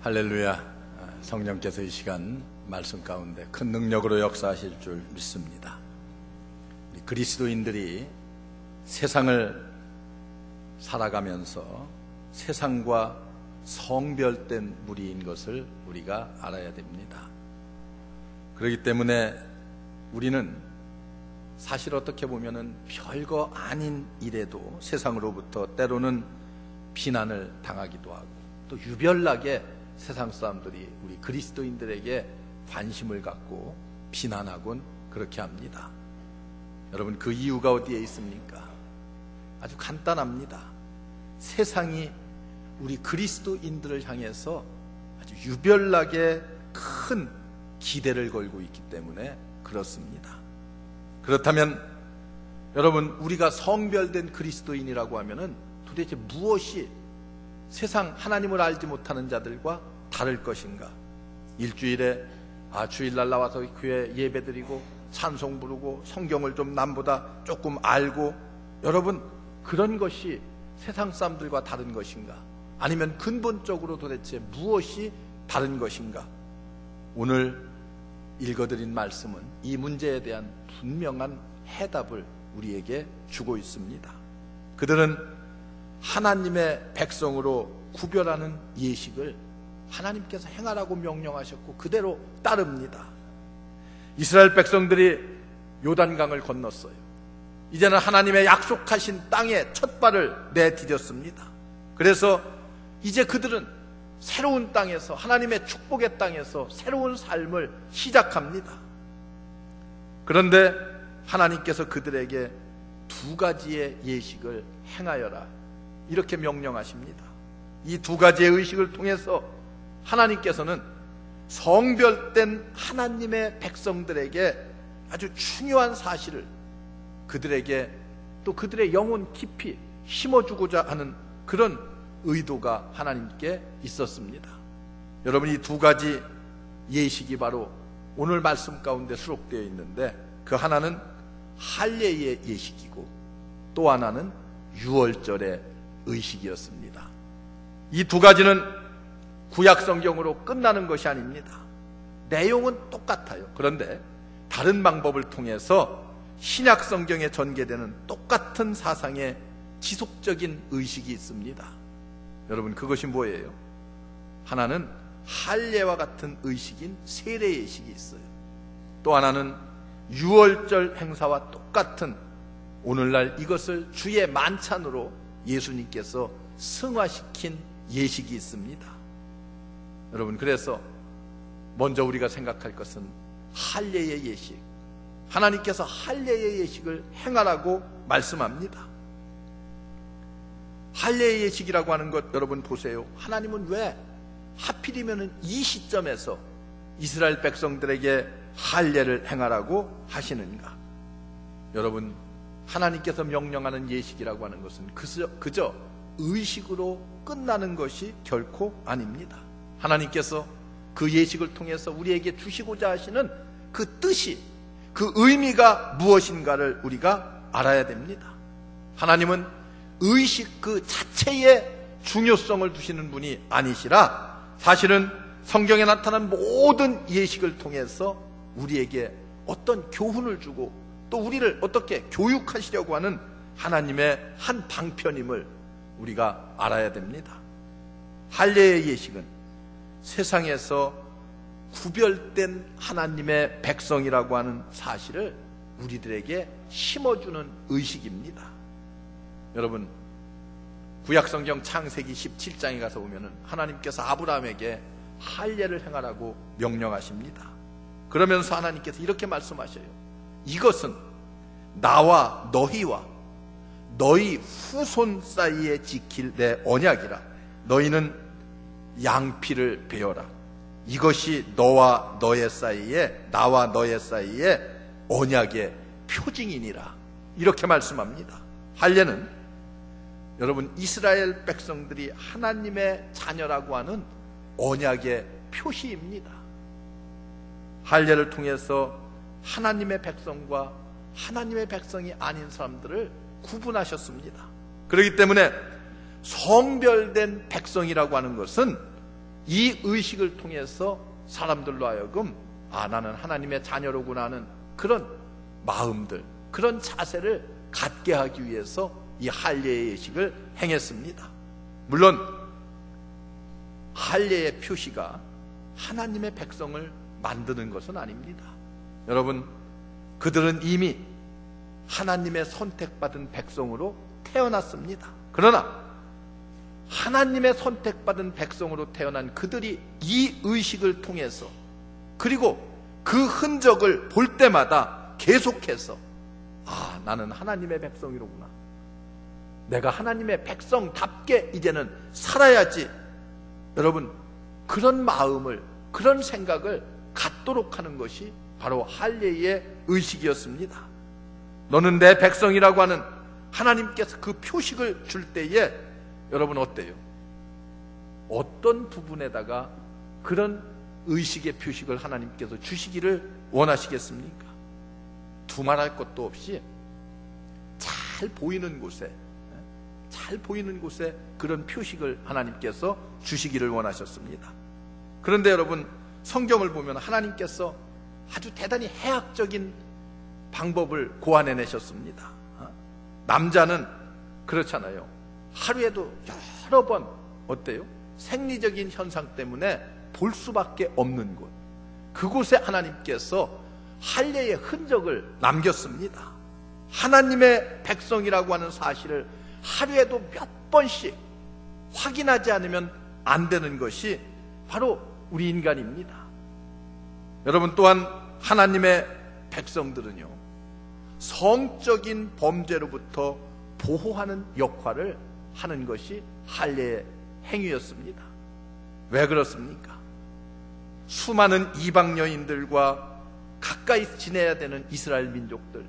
할렐루야. 성령께서 이 시간 말씀 가운데 큰 능력으로 역사하실 줄 믿습니다. 우리 그리스도인들이 세상을 살아가면서 세상과 성별된 무리인 것을 우리가 알아야 됩니다. 그렇기 때문에 우리는 사실 어떻게 보면은 별거 아닌 일에도 세상으로부터 때로는 비난을 당하기도 하고, 또 유별나게 세상 사람들이 우리 그리스도인들에게 관심을 갖고 비난하곤 그렇게 합니다. 여러분, 그 이유가 어디에 있습니까? 아주 간단합니다. 세상이 우리 그리스도인들을 향해서 아주 유별나게 큰 기대를 걸고 있기 때문에 그렇습니다. 그렇다면 여러분, 우리가 성별된 그리스도인이라고 하면은 도대체 무엇이 세상 하나님을 알지 못하는 자들과 다를 것인가? 일주일에 주일날 나와서 교회 예배드리고 찬송 부르고 성경을 좀 남보다 조금 알고, 여러분, 그런 것이 세상 사람들과 다른 것인가? 아니면 근본적으로 도대체 무엇이 다른 것인가? 오늘 읽어드린 말씀은 이 문제에 대한 분명한 해답을 우리에게 주고 있습니다. 그들은 하나님의 백성으로 구별하는 예식을 하나님께서 행하라고 명령하셨고 그대로 따릅니다. 이스라엘 백성들이 요단강을 건넜어요. 이제는 하나님의 약속하신 땅에 첫 발을 내디뎠습니다. 그래서 이제 그들은 새로운 땅에서, 하나님의 축복의 땅에서 새로운 삶을 시작합니다. 그런데 하나님께서 그들에게 두 가지의 예식을 행하여라, 이렇게 명령하십니다. 이 두 가지의 의식을 통해서 하나님께서는 성별된 하나님의 백성들에게 아주 중요한 사실을 그들에게, 또 그들의 영혼 깊이 심어주고자 하는 그런 의도가 하나님께 있었습니다. 여러분, 이 두 가지 예식이 바로 오늘 말씀 가운데 수록되어 있는데, 그 하나는 할례의 예식이고 또 하나는 유월절의 의식이었습니다. 이 두 가지는 구약 성경으로 끝나는 것이 아닙니다. 내용은 똑같아요. 그런데 다른 방법을 통해서 신약 성경에 전개되는 똑같은 사상의 지속적인 의식이 있습니다. 여러분, 그것이 뭐예요? 하나는 할례와 같은 의식인 세례 예식이 있어요. 또 하나는 유월절 행사와 똑같은, 오늘날 이것을 주의 만찬으로 예수님께서 승화시킨 예식이 있습니다. 여러분, 그래서 먼저 우리가 생각할 것은 할례의 예식. 하나님께서 할례의 예식을 행하라고 말씀합니다. 할례의 예식이라고 하는 것, 여러분 보세요. 하나님은 왜 하필이면 이 시점에서 이스라엘 백성들에게 할례를 행하라고 하시는가? 여러분, 하나님께서 명령하는 예식이라고 하는 것은 그저 의식으로 끝나는 것이 결코 아닙니다. 하나님께서 그 예식을 통해서 우리에게 주시고자 하시는 그 뜻이, 그 의미가 무엇인가를 우리가 알아야 됩니다. 하나님은 의식 그 자체의 중요성을 두시는 분이 아니시라, 사실은 성경에 나타난 모든 예식을 통해서 우리에게 어떤 교훈을 주고 또 우리를 어떻게 교육하시려고 하는 하나님의 한 방편임을 우리가 알아야 됩니다. 할례의 예식은 세상에서 구별된 하나님의 백성이라고 하는 사실을 우리들에게 심어주는 의식입니다. 여러분, 구약성경 창세기 17장에 가서 보면은 하나님께서 아브라함에게 할례를 행하라고 명령하십니다. 그러면서 하나님께서 이렇게 말씀하셔요. 이것은 나와 너희와 너희 후손 사이에 지킬 내 언약이라. 너희는 양피를 베어라. 이것이 너와 너의 사이에, 나와 너의 사이에 언약의 표징이니라. 이렇게 말씀합니다. 할례는 여러분, 이스라엘 백성들이 하나님의 자녀라고 하는 언약의 표시입니다. 할례를 통해서 하나님의 백성과 하나님의 백성이 아닌 사람들을 구분하셨습니다. 그렇기 때문에 성별된 백성이라고 하는 것은 이 의식을 통해서 사람들로 하여금 나는 하나님의 자녀로구나 하는 그런 마음들, 그런 자세를 갖게 하기 위해서 이 할례의 예식을 행했습니다. 물론 할례의 표시가 하나님의 백성을 만드는 것은 아닙니다. 여러분, 그들은 이미 하나님의 선택받은 백성으로 태어났습니다. 그러나 하나님의 선택받은 백성으로 태어난 그들이 이 의식을 통해서, 그리고 그 흔적을 볼 때마다 계속해서 나는 하나님의 백성이로구나, 내가 하나님의 백성답게 이제는 살아야지, 여러분, 그런 마음을, 그런 생각을 갖도록 하는 것이 바로 할례의 의식이었습니다. 너는 내 백성이라고 하는 하나님께서 그 표식을 줄 때에 여러분 어때요? 어떤 부분에다가 그런 의식의 표식을 하나님께서 주시기를 원하시겠습니까? 두말할 것도 없이 잘 보이는 곳에 그런 표식을 하나님께서 주시기를 원하셨습니다. 그런데 여러분, 성경을 보면 하나님께서 아주 대단히 해학적인 방법을 고안해내셨습니다. 남자는 그렇잖아요. 하루에도 여러 번 어때요? 생리적인 현상 때문에 볼 수밖에 없는 곳, 그곳에 하나님께서 할례의 흔적을 남겼습니다. 하나님의 백성이라고 하는 사실을 하루에도 몇 번씩 확인하지 않으면 안 되는 것이 바로 우리 인간입니다. 여러분, 또한 하나님의 백성들은요, 성적인 범죄로부터 보호하는 역할을 하는 것이 할례의 행위였습니다. 왜 그렇습니까? 수많은 이방 여인들과 가까이 지내야 되는 이스라엘 민족들,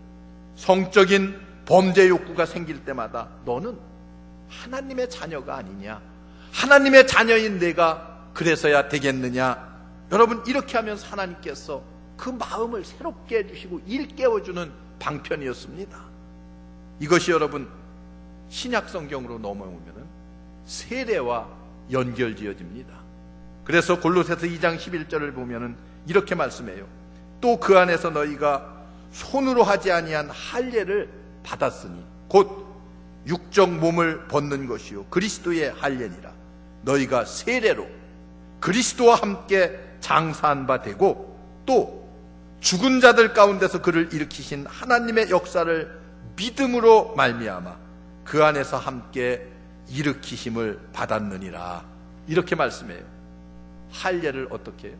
성적인 범죄 욕구가 생길 때마다 너는 하나님의 자녀가 아니냐, 하나님의 자녀인 내가 그래서야 되겠느냐, 여러분, 이렇게 하면서 하나님께서 그 마음을 새롭게 해주시고 일깨워주는 방편이었습니다. 이것이 여러분, 신약 성경으로 넘어오면 세례와 연결지어집니다. 그래서 골로새서 2장 11절을 보면 이렇게 말씀해요. 또 그 안에서 너희가 손으로 하지 아니한 할례를 받았으니 곧 육적 몸을 벗는 것이요 그리스도의 할례니라. 너희가 세례로 그리스도와 함께 장사한 바 되고, 또 죽은 자들 가운데서 그를 일으키신 하나님의 역사를 믿음으로 말미암아 그 안에서 함께 일으키심을 받았느니라. 이렇게 말씀해요. 할례를 어떻게 해요?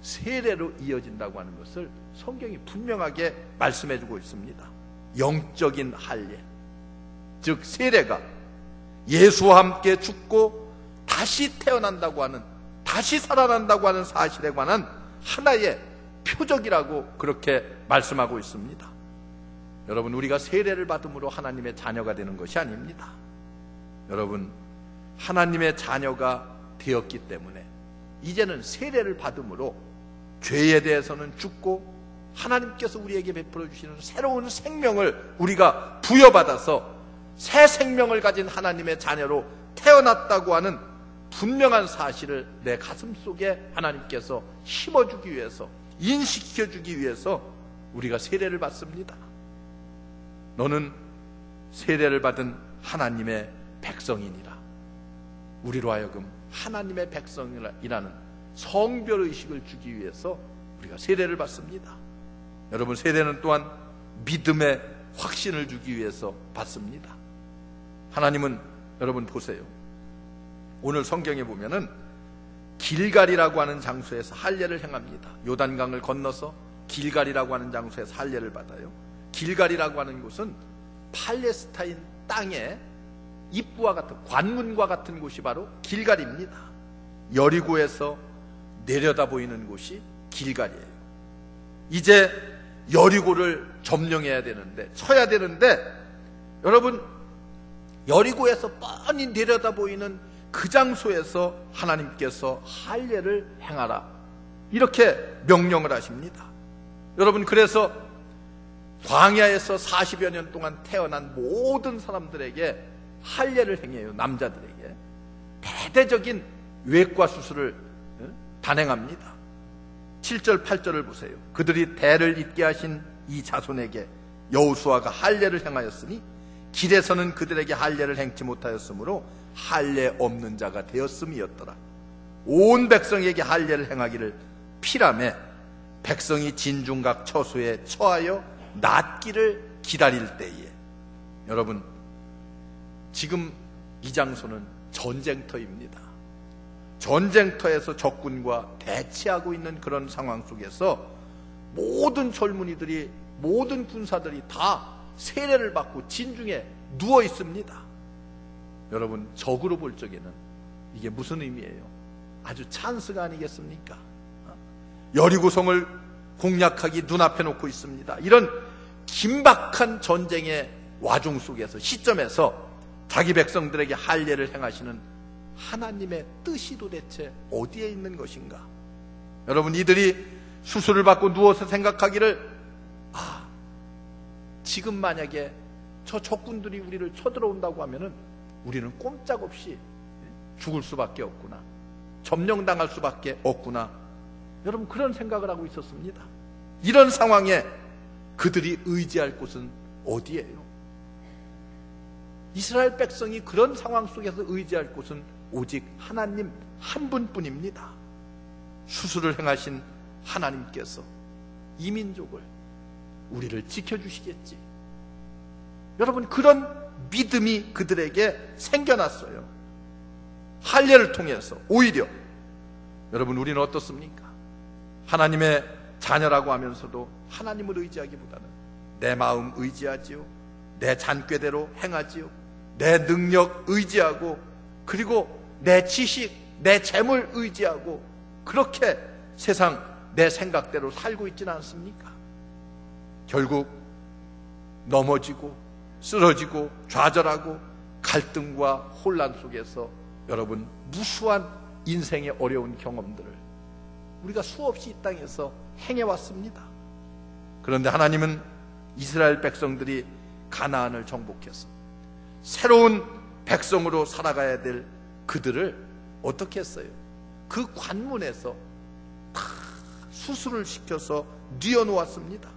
세례로 이어진다고 하는 것을 성경이 분명하게 말씀해주고 있습니다. 영적인 할례, 즉 세례가 예수와 함께 죽고 다시 태어난다고 하는, 다시 살아난다고 하는 사실에 관한 하나의 표적이라고 그렇게 말씀하고 있습니다. 여러분, 우리가 세례를 받음으로 하나님의 자녀가 되는 것이 아닙니다. 여러분, 하나님의 자녀가 되었기 때문에 이제는 세례를 받음으로 죄에 대해서는 죽고 하나님께서 우리에게 베풀어 주시는 새로운 생명을 우리가 부여받아서 새 생명을 가진 하나님의 자녀로 태어났다고 하는 분명한 사실을 내 가슴 속에 하나님께서 심어주기 위해서, 인식시켜주기 위해서 우리가 세례를 받습니다. 너는 세례를 받은 하나님의 백성이니라. 우리로 하여금 하나님의 백성이라는 성별의식을 주기 위해서 우리가 세례를 받습니다. 여러분, 세례는 또한 믿음의 확신을 주기 위해서 받습니다. 하나님은, 여러분 보세요, 오늘 성경에 보면은 길갈이라고 하는 장소에서 할례를 행합니다. 요단강을 건너서 길갈이라고 하는 장소에서 할례를 받아요. 길갈이라고 하는 곳은 팔레스타인 땅의 입구와 같은, 관문과 같은 곳이 바로 길갈입니다. 여리고에서 내려다 보이는 곳이 길갈이에요. 이제 여리고를 점령해야 되는데, 쳐야 되는데, 여러분, 여리고에서 뻔히 내려다 보이는 그 장소에서 하나님께서 할례를 행하라, 이렇게 명령을 하십니다. 여러분, 그래서 광야에서 40여 년 동안 태어난 모든 사람들에게 할례를 행해요. 남자들에게 대대적인 외과 수술을 단행합니다. 7절 8절을 보세요. 그들이 대를 잇게 하신 이 자손에게 여호수아가 할례를 행하였으니 길에서는 그들에게 할례를 행치 못하였으므로 할례 없는 자가 되었음이었더라. 온 백성에게 할례를 행하기를 피라매 백성이 진중각 처소에 처하여 낫기를 기다릴 때에. 여러분, 지금 이 장소는 전쟁터입니다. 전쟁터에서 적군과 대치하고 있는 그런 상황 속에서 모든 젊은이들이, 모든 군사들이 다 세례를 받고 진중에 누워 있습니다. 여러분, 적으로 볼 적에는 이게 무슨 의미예요? 아주 찬스가 아니겠습니까? 여리고성을 공략하기 눈앞에 놓고 있습니다. 이런 긴박한 전쟁의 와중 속에서, 시점에서 자기 백성들에게 할례를 행하시는 하나님의 뜻이 도대체 어디에 있는 것인가? 여러분, 이들이 수술을 받고 누워서 생각하기를, 지금 만약에 저 적군들이 우리를 쳐들어온다고 하면은 우리는 꼼짝없이 죽을 수밖에 없구나, 점령당할 수밖에 없구나. 여러분, 그런 생각을 하고 있었습니다. 이런 상황에 그들이 의지할 곳은 어디예요? 이스라엘 백성이 그런 상황 속에서 의지할 곳은 오직 하나님 한 분뿐입니다. 수술을 행하신 하나님께서 이 민족을, 우리를 지켜주시겠지. 여러분, 그런 믿음이 그들에게 생겨났어요. 할례를 통해서. 오히려 여러분, 우리는 어떻습니까? 하나님의 자녀라고 하면서도 하나님을 의지하기보다는 내 마음 의지하지요, 내 잔꾀대로 행하지요, 내 능력 의지하고, 그리고 내 지식, 내 재물 의지하고, 그렇게 세상 내 생각대로 살고 있지는 않습니까? 결국 넘어지고 쓰러지고 좌절하고 갈등과 혼란 속에서 여러분, 무수한 인생의 어려운 경험들을 우리가 수없이 이 땅에서 행해왔습니다. 그런데 하나님은 이스라엘 백성들이 가나안을 정복해서 새로운 백성으로 살아가야 될 그들을 어떻게 했어요? 그 관문에서 다 수술을 시켜서 뉘어놓았습니다.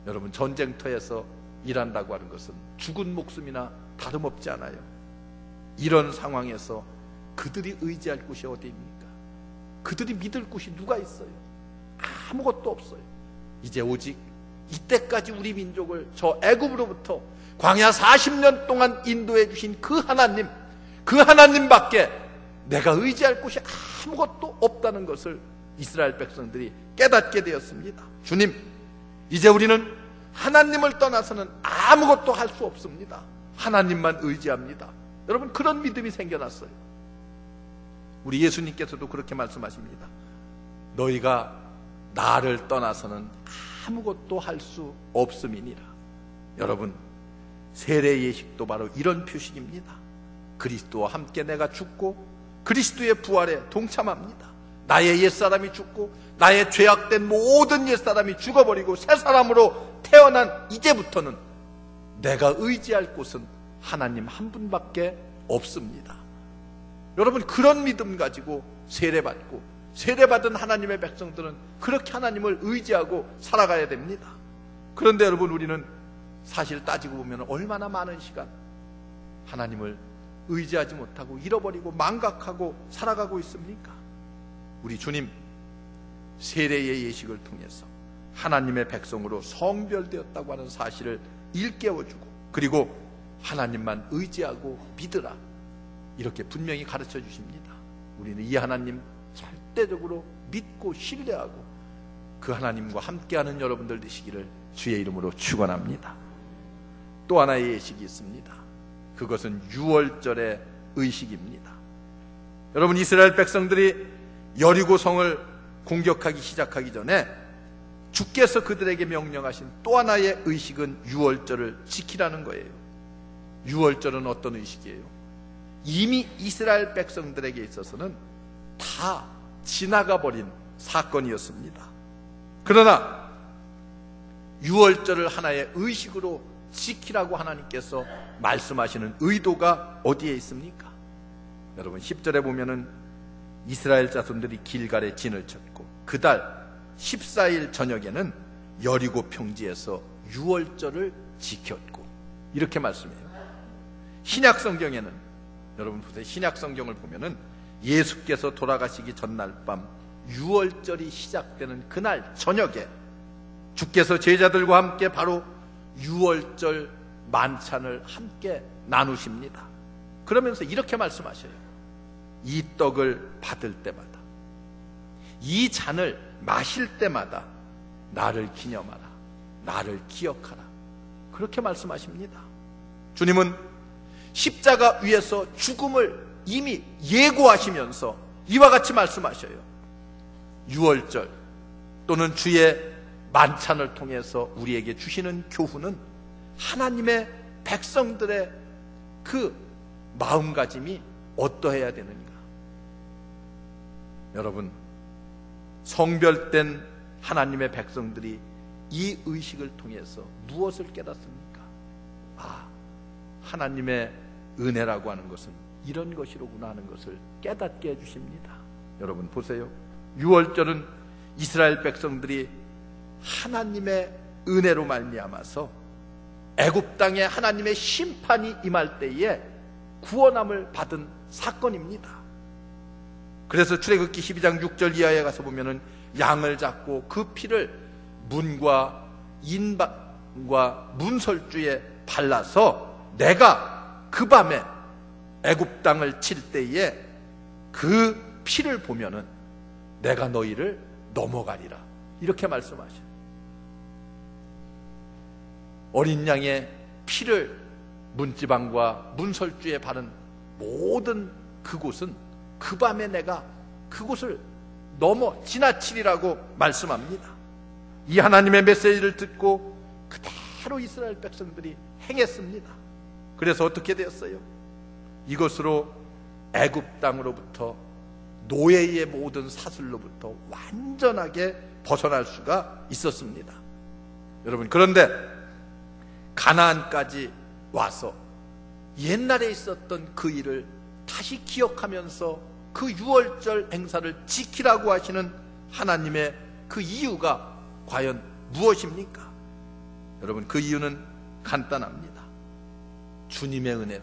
여러분, 전쟁터에서 일한다고 하는 것은 죽은 목숨이나 다름없지 않아요. 이런 상황에서 그들이 의지할 곳이 어디입니까? 그들이 믿을 곳이 누가 있어요? 아무것도 없어요. 이제 오직 이때까지 우리 민족을 저 애굽으로부터 광야 40년 동안 인도해 주신 그 하나님, 그 하나님밖에 내가 의지할 곳이 아무것도 없다는 것을 이스라엘 백성들이 깨닫게 되었습니다. 주님, 이제 우리는 하나님을 떠나서는 아무것도 할 수 없습니다. 하나님만 의지합니다. 여러분, 그런 믿음이 생겨났어요. 우리 예수님께서도 그렇게 말씀하십니다. 너희가 나를 떠나서는 아무것도 할 수 없음이니라. 여러분, 세례 예식도 바로 이런 표식입니다. 그리스도와 함께 내가 죽고 그리스도의 부활에 동참합니다. 나의 옛사람이 죽고 나의 죄악된 모든 옛사람이 죽어버리고 새 사람으로 태어난 이제부터는 내가 의지할 곳은 하나님 한 분밖에 없습니다. 여러분, 그런 믿음 가지고 세례받고 세례받은 하나님의 백성들은 그렇게 하나님을 의지하고 살아가야 됩니다. 그런데 여러분, 우리는 사실 따지고 보면 얼마나 많은 시간 하나님을 의지하지 못하고 잃어버리고 망각하고 살아가고 있습니까? 우리 주님, 세례의 예식을 통해서 하나님의 백성으로 성별되었다고 하는 사실을 일깨워주고, 그리고 하나님만 의지하고 믿으라, 이렇게 분명히 가르쳐 주십니다. 우리는 이 하나님 절대적으로 믿고 신뢰하고 그 하나님과 함께하는 여러분들 되시기를 주의 이름으로 축원합니다. 또 하나의 예식이 있습니다. 그것은 유월절의 의식입니다. 여러분, 이스라엘 백성들이 여리고성을 공격하기 시작하기 전에 주께서 그들에게 명령하신 또 하나의 의식은 유월절을 지키라는 거예요. 유월절은 어떤 의식이에요? 이미 이스라엘 백성들에게 있어서는 다 지나가 버린 사건이었습니다. 그러나 유월절을 하나의 의식으로 지키라고 하나님께서 말씀하시는 의도가 어디에 있습니까? 여러분, 10절에 보면은 이스라엘 자손들이 길갈에 진을 쳤고 그달 14일 저녁에는 여리고 평지에서 유월절을 지켰고, 이렇게 말씀해요. 신약 성경에는, 여러분 보세요, 신약 성경을 보면은 예수께서 돌아가시기 전날 밤 유월절이 시작되는 그날 저녁에 주께서 제자들과 함께 바로 유월절 만찬을 함께 나누십니다. 그러면서 이렇게 말씀하셔요. 이 떡을 받을 때마다, 이 잔을 마실 때마다 나를 기념하라, 나를 기억하라, 그렇게 말씀하십니다. 주님은 십자가 위에서 죽음을 이미 예고하시면서 이와 같이 말씀하셔요. 유월절 또는 주의 만찬을 통해서 우리에게 주시는 교훈은 하나님의 백성들의 그 마음가짐이 어떠해야 되는가. 여러분, 성별된 하나님의 백성들이 이 의식을 통해서 무엇을 깨닫습니까? 아, 하나님의 은혜라고 하는 것은 이런 것이로구나 하는 것을 깨닫게 해주십니다. 여러분 보세요. 유월절은 이스라엘 백성들이 하나님의 은혜로 말미암아서 애굽 땅에 하나님의 심판이 임할 때에 구원함을 받은 사건입니다. 그래서 출애굽기 12장 6절 이하에 가서 보면은 양을 잡고 그 피를 문과 인방과 문설주에 발라서 내가 그 밤에 애굽 땅을 칠 때에 그 피를 보면은 내가 너희를 넘어가리라, 이렇게 말씀하셔요. 어린 양의 피를 문지방과 문설주에 바른 모든 그곳은 그 밤에 내가 그곳을 넘어 지나치리라고 말씀합니다. 이 하나님의 메시지를 듣고 그대로 이스라엘 백성들이 행했습니다. 그래서 어떻게 되었어요? 이것으로 애굽 땅으로부터, 노예의 모든 사슬로부터 완전하게 벗어날 수가 있었습니다. 여러분, 그런데 가나안까지 와서 옛날에 있었던 그 일을 다시 기억하면서 그 유월절 행사를 지키라고 하시는 하나님의 그 이유가 과연 무엇입니까? 여러분, 그 이유는 간단합니다. 주님의 은혜로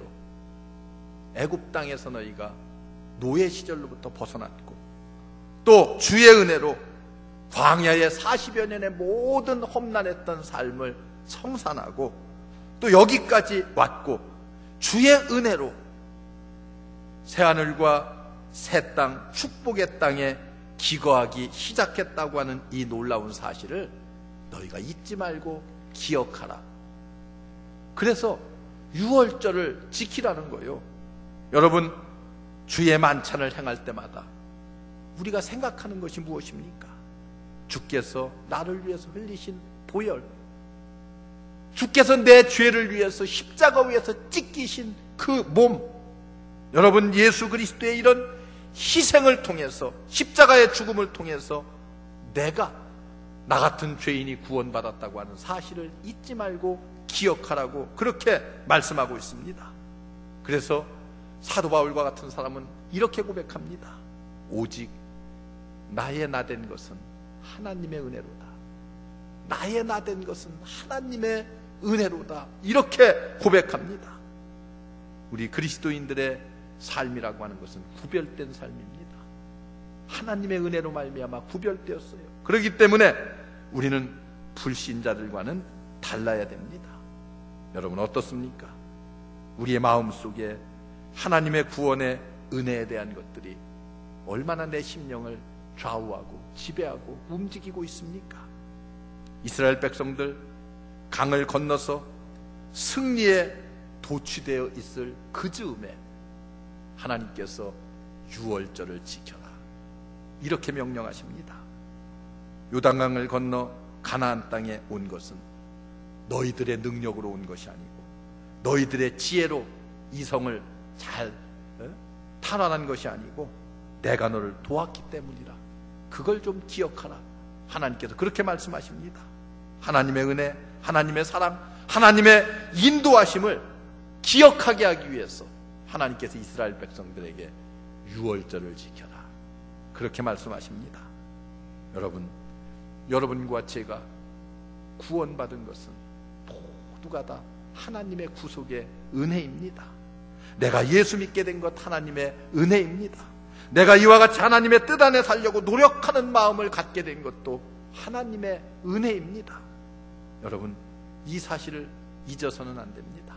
애굽 땅에서 너희가 노예 시절로부터 벗어났고, 또 주의 은혜로 광야의 40여 년의 모든 험난했던 삶을 청산하고 또 여기까지 왔고, 주의 은혜로 새하늘과 새 땅, 축복의 땅에 기거하기 시작했다고 하는 이 놀라운 사실을 너희가 잊지 말고 기억하라. 그래서 유월절을 지키라는 거예요. 여러분, 주의 만찬을 행할 때마다 우리가 생각하는 것이 무엇입니까? 주께서 나를 위해서 흘리신 보혈, 주께서 내 죄를 위해서 십자가 위에서 찢기신 그 몸, 여러분, 예수 그리스도의 이런 희생을 통해서, 십자가의 죽음을 통해서 내가, 나 같은 죄인이 구원받았다고 하는 사실을 잊지 말고 기억하라고 그렇게 말씀하고 있습니다. 그래서 사도 바울과 같은 사람은 이렇게 고백합니다. 오직 나의 나된 것은 하나님의 은혜로다. 나의 나된 것은 하나님의 은혜로다. 이렇게 고백합니다. 우리 그리스도인들의 삶이라고 하는 것은 구별된 삶입니다. 하나님의 은혜로 말미암아 구별되었어요. 그렇기 때문에 우리는 불신자들과는 달라야 됩니다. 여러분 어떻습니까? 우리의 마음속에 하나님의 구원의 은혜에 대한 것들이 얼마나 내 심령을 좌우하고 지배하고 움직이고 있습니까? 이스라엘 백성들 강을 건너서 승리에 도취되어 있을 그 즈음에 하나님께서 유월절을 지켜라, 이렇게 명령하십니다. 요단강을 건너 가나안 땅에 온 것은 너희들의 능력으로 온 것이 아니고 너희들의 지혜로 이 성을 잘 탈환한 것이 아니고 내가 너를 도왔기 때문이라. 그걸 좀 기억하라. 하나님께서 그렇게 말씀하십니다. 하나님의 은혜, 하나님의 사랑, 하나님의 인도하심을 기억하게 하기 위해서 하나님께서 이스라엘 백성들에게 유월절을 지켜라, 그렇게 말씀하십니다. 여러분과 제가 구원받은 것은 모두가 다 하나님의 구속의 은혜입니다. 내가 예수 믿게 된 것 하나님의 은혜입니다. 내가 이와 같이 하나님의 뜻 안에 살려고 노력하는 마음을 갖게 된 것도 하나님의 은혜입니다. 여러분, 이 사실을 잊어서는 안 됩니다.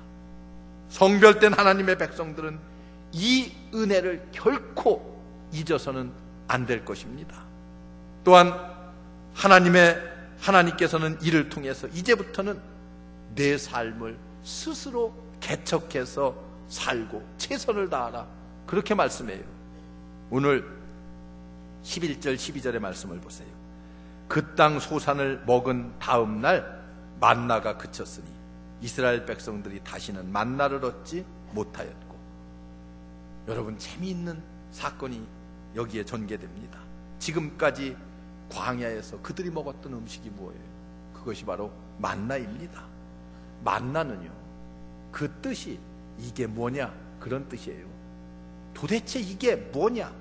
성별된 하나님의 백성들은 이 은혜를 결코 잊어서는 안 될 것입니다. 또한 하나님께서는 이를 통해서 이제부터는 내 삶을 스스로 개척해서 살고 최선을 다하라, 그렇게 말씀해요. 오늘 11절 12절의 말씀을 보세요. 그 땅 소산을 먹은 다음 날 만나가 그쳤으니 이스라엘 백성들이 다시는 만나를 얻지 못하였고. 여러분, 재미있는 사건이 여기에 전개됩니다. 지금까지 광야에서 그들이 먹었던 음식이 뭐예요? 그것이 바로 만나입니다. 만나는요, 그 뜻이 이게 뭐냐, 그런 뜻이에요. 도대체 이게 뭐냐?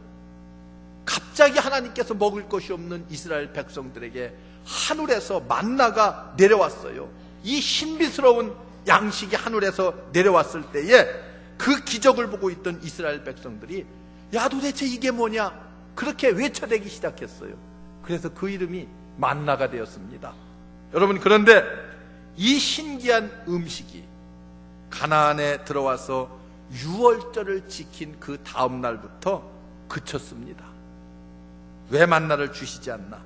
갑자기 하나님께서 먹을 것이 없는 이스라엘 백성들에게 하늘에서 만나가 내려왔어요. 이 신비스러운 양식이 하늘에서 내려왔을 때에 그 기적을 보고 있던 이스라엘 백성들이 야, 도대체 이게 뭐냐? 그렇게 외쳐대기 시작했어요. 그래서 그 이름이 만나가 되었습니다. 여러분, 그런데 이 신기한 음식이 가나안에 들어와서 유월절을 지킨 그 다음 날부터 그쳤습니다. 왜 만나를 주시지 않나?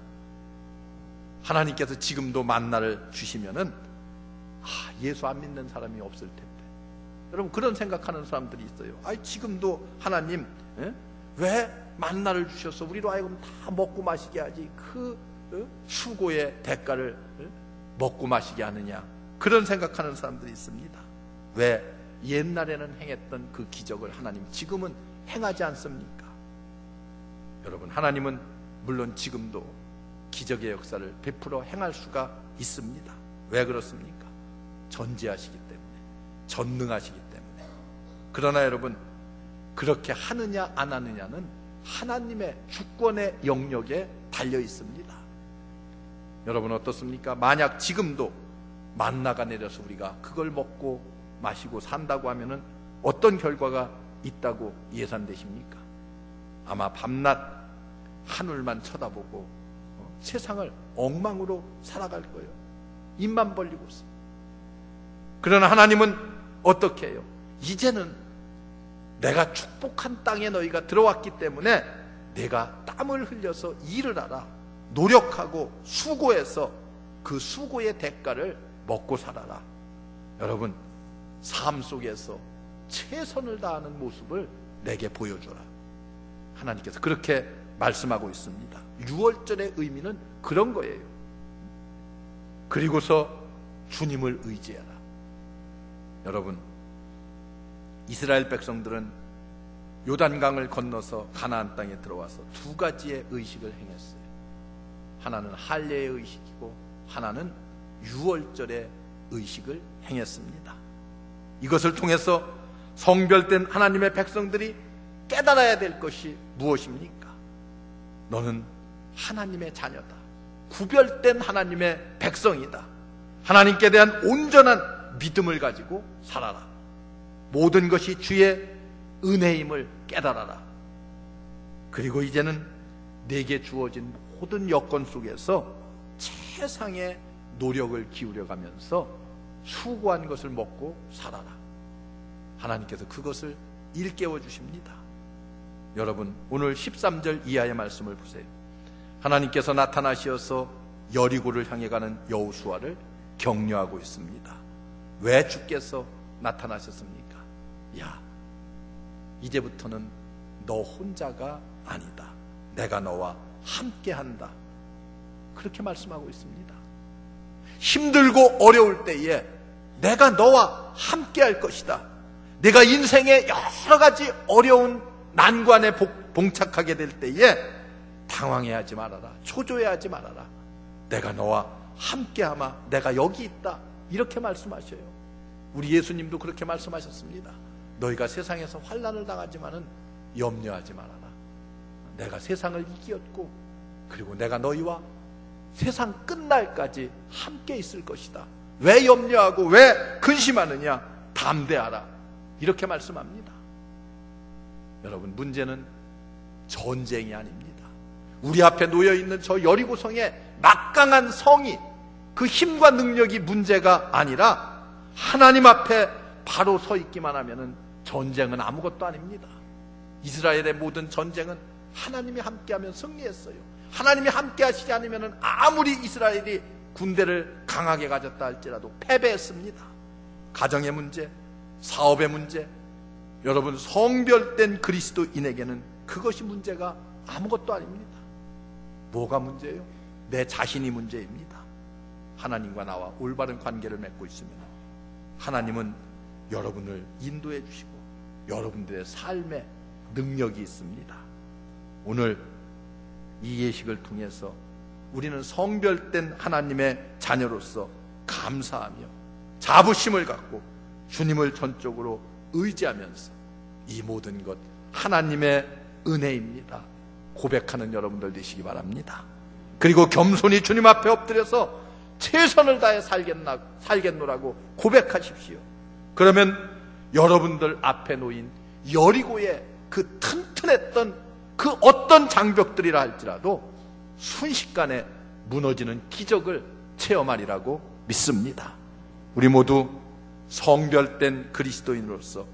하나님께서 지금도 만나를 주시면은 예수 안 믿는 사람이 없을 텐데. 여러분, 그런 생각하는 사람들이 있어요. 지금도 하나님 왜 만나를 주셔서 우리로 하여금 다 먹고 마시게 하지, 그 수고의 대가를 먹고 마시게 하느냐, 그런 생각하는 사람들이 있습니다. 왜 옛날에는 행했던 그 기적을 하나님 지금은 행하지 않습니까? 여러분, 하나님은 물론 지금도 기적의 역사를 베풀어 행할 수가 있습니다. 왜 그렇습니까? 전지하시기 때문에, 전능하시기 때문에. 그러나 여러분, 그렇게 하느냐 안 하느냐는 하나님의 주권의 영역에 달려 있습니다. 여러분, 어떻습니까? 만약 지금도 만나가 내려서 우리가 그걸 먹고 마시고 산다고 하면은 어떤 결과가 있다고 예상되십니까? 아마 밤낮 하늘만 쳐다보고 세상을 엉망으로 살아갈 거예요. 입만 벌리고 있어요. 그러나 하나님은 어떻게 해요? 이제는 내가 축복한 땅에 너희가 들어왔기 때문에 내가 땀을 흘려서 일을 하라, 노력하고 수고해서 그 수고의 대가를 먹고 살아라. 여러분, 삶 속에서 최선을 다하는 모습을 내게 보여줘라. 하나님께서 그렇게 말씀하고 있습니다. 유월절의 의미는 그런 거예요. 그리고서 주님을 의지해라. 여러분, 이스라엘 백성들은 요단강을 건너서 가나안 땅에 들어와서 두 가지의 의식을 행했어요. 하나는 할례의 의식이고 하나는 유월절의 의식을 행했습니다. 이것을 통해서 성별된 하나님의 백성들이 깨달아야 될 것이 무엇입니까? 너는 하나님의 자녀다. 구별된 하나님의 백성이다. 하나님께 대한 온전한 믿음을 가지고 살아라. 모든 것이 주의 은혜임을 깨달아라. 그리고 이제는 내게 주어진 모든 여건 속에서 최상의 노력을 기울여가면서 수고한 것을 먹고 살아라. 하나님께서 그것을 일깨워 주십니다. 여러분, 오늘 13절 이하의 말씀을 보세요. 하나님께서 나타나셔서 여리고를 향해 가는 여호수아를 격려하고 있습니다. 왜 주께서 나타나셨습니까? 야, 이제부터는 너 혼자가 아니다. 내가 너와 함께한다. 그렇게 말씀하고 있습니다. 힘들고 어려울 때에 내가 너와 함께할 것이다. 내가 인생의 여러 가지 어려운 난관에 봉착하게 될 때에 당황해하지 말아라. 초조해하지 말아라. 내가 너와 함께하마. 내가 여기 있다. 이렇게 말씀하셔요. 우리 예수님도 그렇게 말씀하셨습니다. 너희가 세상에서 환난을 당하지만은 염려하지 말아라. 내가 세상을 이기었고 그리고 내가 너희와 세상 끝날까지 함께 있을 것이다. 왜 염려하고 왜 근심하느냐? 담대하라. 이렇게 말씀합니다. 여러분, 문제는 전쟁이 아닙니다. 우리 앞에 놓여있는 저 여리고성의 막강한 성이, 그 힘과 능력이 문제가 아니라 하나님 앞에 바로 서 있기만 하면은 전쟁은 아무것도 아닙니다. 이스라엘의 모든 전쟁은 하나님이 함께하면 승리했어요. 하나님이 함께 하시지 않으면 아무리 이스라엘이 군대를 강하게 가졌다 할지라도 패배했습니다. 가정의 문제, 사업의 문제, 여러분 성별된 그리스도인에게는 그것이 문제가 아무것도 아닙니다. 뭐가 문제예요? 내 자신이 문제입니다. 하나님과 나와 올바른 관계를 맺고 있으면 하나님은 여러분을 인도해 주시고 여러분들의 삶에 능력이 있습니다. 오늘 이 예식을 통해서 우리는 성별된 하나님의 자녀로서 감사하며 자부심을 갖고 주님을 전적으로 의지하면서 이 모든 것 하나님의 은혜입니다 고백하는 여러분들 되시기 바랍니다. 그리고 겸손히 주님 앞에 엎드려서 최선을 다해 살겠노라고 고백하십시오. 그러면 여러분들 앞에 놓인 여리고의 그 튼튼했던 그 어떤 장벽들이라 할지라도 순식간에 무너지는 기적을 체험하리라고 믿습니다. 우리 모두 성별된 그리스도인으로서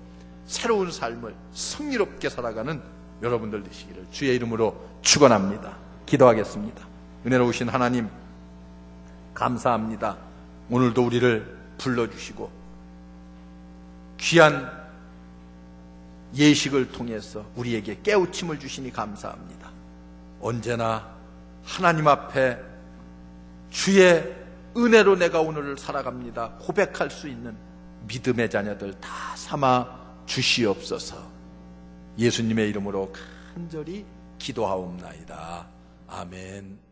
새로운 삶을 승리롭게 살아가는 여러분들 되시기를 주의 이름으로 축원합니다. 기도하겠습니다. 은혜로우신 하나님, 감사합니다. 오늘도 우리를 불러주시고 귀한 예식을 통해서 우리에게 깨우침을 주시니 감사합니다. 언제나 하나님 앞에 주의 은혜로 내가 오늘을 살아갑니다 고백할 수 있는 믿음의 자녀들 다 삼아 주시옵소서. 예수님의 이름으로 간절히 기도하옵나이다. 아멘.